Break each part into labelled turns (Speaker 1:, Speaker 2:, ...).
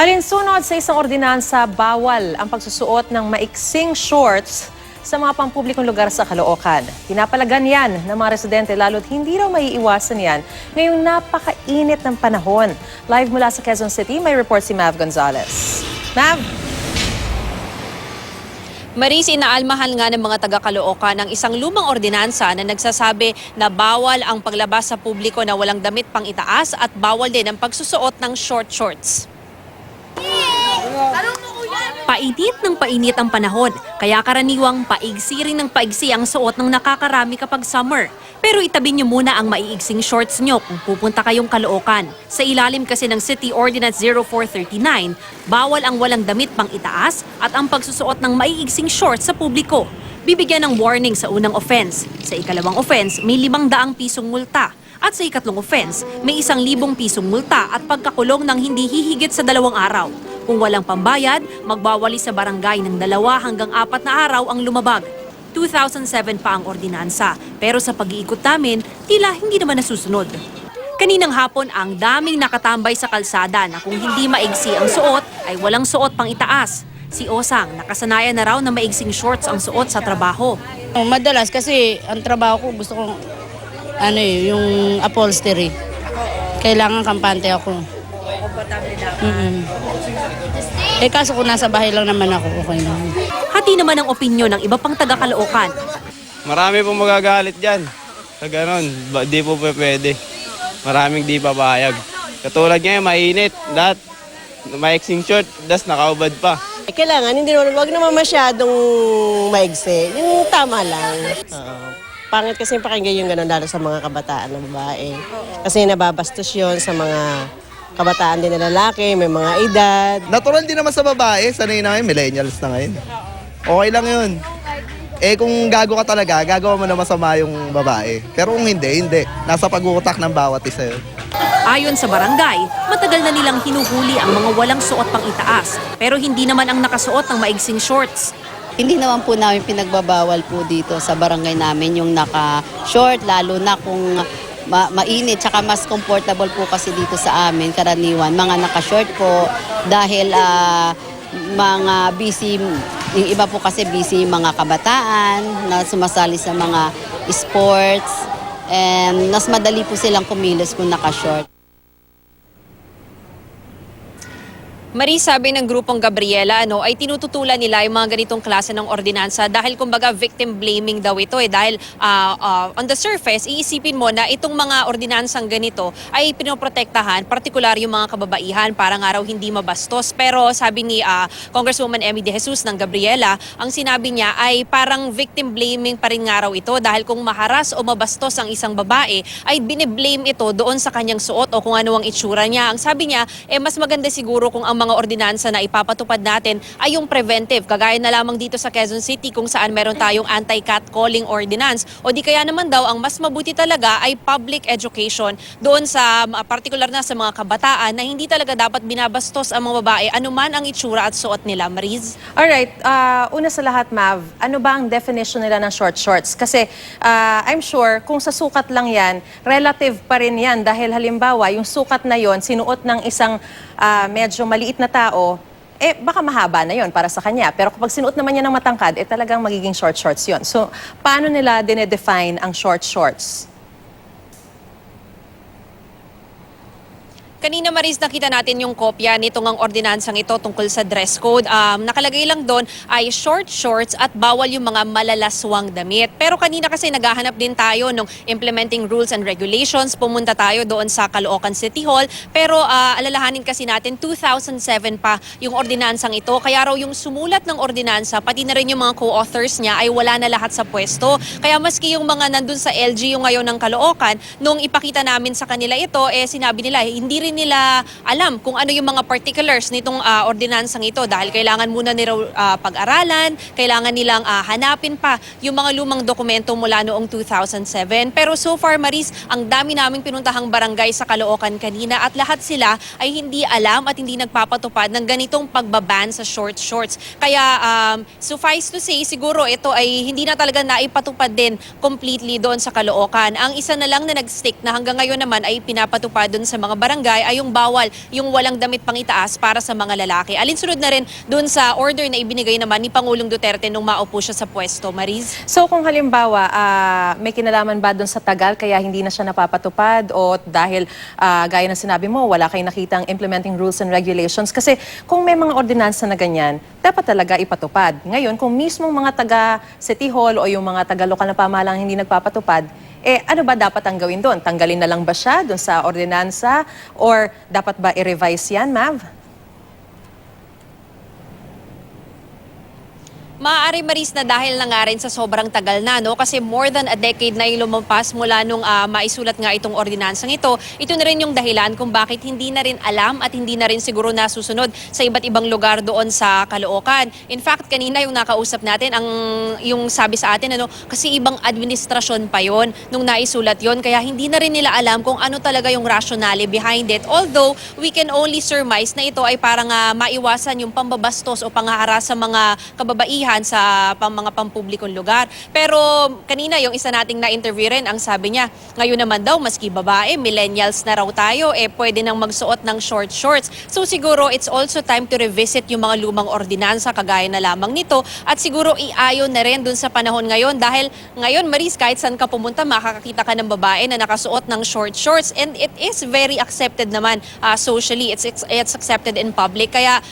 Speaker 1: Alinsunod sa isang ordinansa, bawal ang pagsusuot ng maiksing shorts sa mga pampublikong lugar sa Caloocan. Pinapalagan yan ng mga residente lalo't hindi raw maiiwasan yan ngayong napakainit ng panahon. Live mula sa Quezon City, may report si Mav Gonzalez. Mav!
Speaker 2: Maris, inaalmahan nga ng mga taga-Caloocan ang isang lumang ordinansa na nagsasabi na bawal ang paglabas sa publiko na walang damit pang itaas at bawal din ang pagsusuot ng short shorts. Painit ng painit ang panahon, kaya karaniwang paigsi rin ng paigsi ang suot ng nakakarami kapag summer. Pero itabi niyo muna ang maiigsing shorts nyo kung pupunta kayong Caloocan. Sa ilalim kasi ng City Ordinance 0439, bawal ang walang damit pang itaas at ang pagsusuot ng maiigsing shorts sa publiko. Bibigyan ng warning sa unang offense. Sa ikalawang offense, may 500 pisong multa. At sa ikatlong offense, may 1,000 pisong multa at pagkakulong ng hindi hihigit sa 2 araw. Kung walang pambayad, magbawali sa barangay ng 2 hanggang 4 na araw ang lumabag. 2007 pa ang ordinansa, pero sa pag-iikot namin, tila hindi naman nasusunod. Kaninang hapon, ang daming nakatambay sa kalsada na kung hindi maigsi ang suot, ay walang suot pang itaas. Si Osang, nakasanayan na raw na maigsing shorts ang suot sa trabaho.
Speaker 3: Madalas kasi ang trabaho ko gusto kong yung upholstery. Kailangan kampante ako.
Speaker 2: Komportable na.
Speaker 3: Kaso kung nasa bahay lang naman ako, okay na.
Speaker 2: Hati naman ang opinyon ng iba pang taga-Caloocan.
Speaker 4: Marami pong magagalit dyan. Sa ganon, di po pwede. Maraming di papayag. Katulad ngayon, mainit. Lahat, maiksing short, das nakaubad pa.
Speaker 5: Kailangan, wag naman masyadong maigsi. Yung tama lang. Pangit kasi pakinggan yung gano'n lalo sa mga kabataan na babae. Kasi nababastos yun sa mga kabataan din na lalaki, may mga edad.
Speaker 6: Natural din naman sa babae, sanay na ngayon, millennials na ngayon. Okay lang yun. Kung gago ka talaga, gagawa mo na masama yung babae. Pero kung hindi, hindi. Nasa pag-uutak ng bawat isa yun.
Speaker 2: Ayon sa barangay, matagal na nilang hinuhuli ang mga walang suot pang itaas, pero hindi naman ang nakasuot ng maigsing shorts.
Speaker 3: Hindi naman po namin pinagbabawal po dito sa barangay namin yung naka-short, lalo na kung mainit, tsaka mas comfortable po kasi dito sa amin, karaniwan, mga naka-short po dahil mga busy, yung iba po kasi busy mga kabataan na sumasali sa mga sports, and mas madali po silang kumilos kung naka-short.
Speaker 2: Marie, sabi ng grupong Gabriela, ay tinututulan nila yung mga ganitong klase ng ordinansa dahil kumbaga victim blaming daw ito dahil on the surface, iisipin mo na itong mga ordinansang ganito ay pinoprotektahan, partikular yung mga kababaihan para nga raw hindi mabastos. Pero sabi ni Congresswoman Emmy De Jesus ng Gabriela, ang sinabi niya ay parang victim blaming pa rin nga raw ito dahil kung maharas o mabastos ang isang babae ay biniblame ito doon sa kanyang suot o kung ano ang itsura niya. Ang sabi niya, mas maganda siguro kung ang mga ordinansa na ipapatupad natin ay yung preventive. Kagaya na lamang dito sa Quezon City kung saan meron tayong anti-catcalling ordinance. O di kaya naman daw, ang mas mabuti talaga ay public education doon sa partikular na sa mga kabataan na hindi talaga dapat binabastos ang mga babae anuman ang itsura at suot nila. Mariz?
Speaker 1: Alright, una sa lahat, Mav, ano ba ang definition nila ng short shorts? Kasi I'm sure kung sa sukat lang yan, relative pa rin yan dahil halimbawa yung sukat na yon sinuot ng isang medyo maliit na tao, baka mahaba na yon para sa kanya. Pero kapag sinuot naman niya ng matangkad, talagang magiging short shorts yon. So, paano nila dinedefine ang short shorts?
Speaker 2: Kanina, Maris, nakita natin yung kopya nitong ang ordinansang ito tungkol sa dress code. Nakalagay lang doon ay short shorts at bawal yung mga malalaswang damit. Pero kanina kasi naghahanap din tayo ng implementing rules and regulations. Pumunta tayo doon sa Caloocan City Hall. Pero alalahanin kasi natin, 2007 pa yung ordinansang ito. Kaya raw yung sumulat ng ordinansa, pati na rin yung mga co-authors niya ay wala na lahat sa pwesto. Kaya maski yung mga nandun sa LGU ngayon ng Caloocan, nung ipakita namin sa kanila ito, sinabi nila, hindi rin nila alam kung ano yung mga particulars nitong ordinansang ito dahil kailangan muna nila pag-aralan, kailangan nilang hanapin pa yung mga lumang dokumento mula noong 2007. Pero so far, Maris, ang dami naming pinuntahang barangay sa Caloocan kanina at lahat sila ay hindi alam at hindi nagpapatupad ng ganitong pagbaban sa short shorts. Kaya suffice to say, siguro ito ay hindi na talaga naipatupad din completely doon sa Caloocan. Ang isa na lang na nag-stick na hanggang ngayon naman ay pinapatupad doon sa mga barangay barangay ay yung bawal yung walang damit pang itaas para sa mga lalaki. Alinsunod na rin dun sa order na ibinigay naman ni Pangulong Duterte nung maupo siya sa pwesto, Mariz?
Speaker 1: So kung halimbawa, may kinalaman ba doon sa tagal kaya hindi na siya napapatupad o dahil gaya ng sinabi mo, wala kayong nakitang implementing rules and regulations? Kasi kung may mga ordinansa na ganyan, dapat talaga ipatupad. Ngayon, kung mismong mga taga City Hall o yung mga taga lokal na pamahalaan hindi nagpapatupad, ano ba dapat ang gawin doon? Tanggalin na lang ba siya doon sa ordinansa? Or dapat ba i-revise yan, Mav?
Speaker 2: Maaari, Maris, na dahil na nga rin sa sobrang tagal na, no? Kasi more than a decade na yung lumampas mula nung maisulat nga itong ordinansang ito. Ito na rin yung dahilan kung bakit hindi na rin alam at hindi na rin siguro nasusunod sa iba't ibang lugar doon sa Caloocan. In fact, kanina yung nakausap natin, yung sabi sa atin, kasi ibang administrasyon pa yon nung naisulat yon, kaya hindi na rin nila alam kung ano talaga yung rationale behind it. Although, we can only surmise na ito ay parang maiwasan yung pambabastos o pangaharas sa mga kababaihan sa mga pampublikong lugar. Pero kanina yung isa nating na-interview rin, ang sabi niya, ngayon naman daw, maski babae, millennials na raw tayo, pwede nang magsuot ng short shorts. So siguro it's also time to revisit yung mga lumang ordinansa kagaya na lamang nito at siguro iayon na rin dun sa panahon ngayon dahil ngayon, Maris, kahit saan ka pumunta, makakakita ka ng babae na nakasuot ng short shorts and it is very accepted naman socially. It's accepted in public. Kaya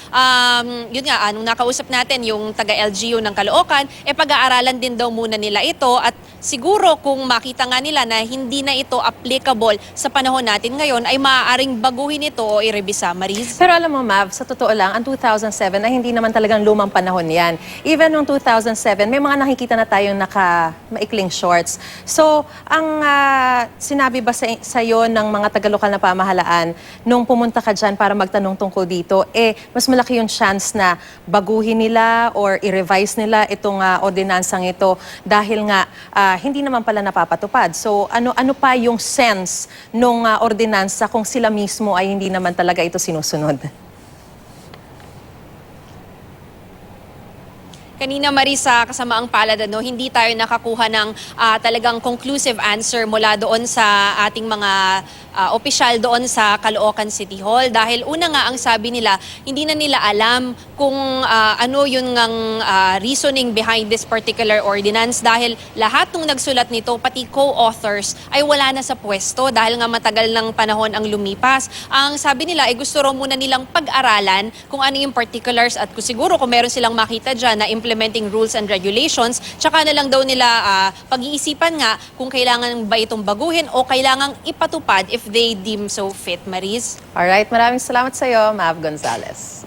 Speaker 2: yun nga, nung nakausap natin yung taga-LGU ng Caloocan, pag-aaralan din daw muna nila ito at siguro kung makita nga nila na hindi na ito applicable sa panahon natin ngayon, ay maaaring baguhin ito o irebisa, Mariz.
Speaker 1: Pero alam mo, Mav, sa totoo lang, ang 2007 ay hindi naman talagang lumang panahon yan. Even noong 2007, may mga nakikita na tayong naka-maikling shorts. So, ang sinabi ba sa iyo ng mga taga-lokal na pamahalaan nung pumunta ka dyan para magtanong tungkol dito, mas malaki yung chance na baguhin nila or i-revise nila itong ordinansang ito dahil nga hindi naman pala napapatupad. So, ano pa yung sense nung ordinansa kung sila mismo ay hindi naman talaga ito sinusunod?
Speaker 2: Kanina, Marisa, kasama ang palad, hindi tayo nakakuha ng talagang conclusive answer mula doon sa ating mga opisyal doon sa Caloocan City Hall. Dahil una nga ang sabi nila, hindi na nila alam kung ano yung reasoning behind this particular ordinance dahil lahat ng nagsulat nito, pati co-authors, ay wala na sa pwesto dahil nga matagal ng panahon ang lumipas. Ang sabi nila ay gusto raw muna nilang pag-aralan kung ano yung particulars at siguro kung meron silang makita dyan na implementing rules and regulations, tsaka na lang daw nila pag-iisipan nga kung kailangan ba itong baguhin o kailangang ipatupad if they deem so fit, Mariz.
Speaker 1: Alright, maraming salamat sa iyo, Mav Gonzalez.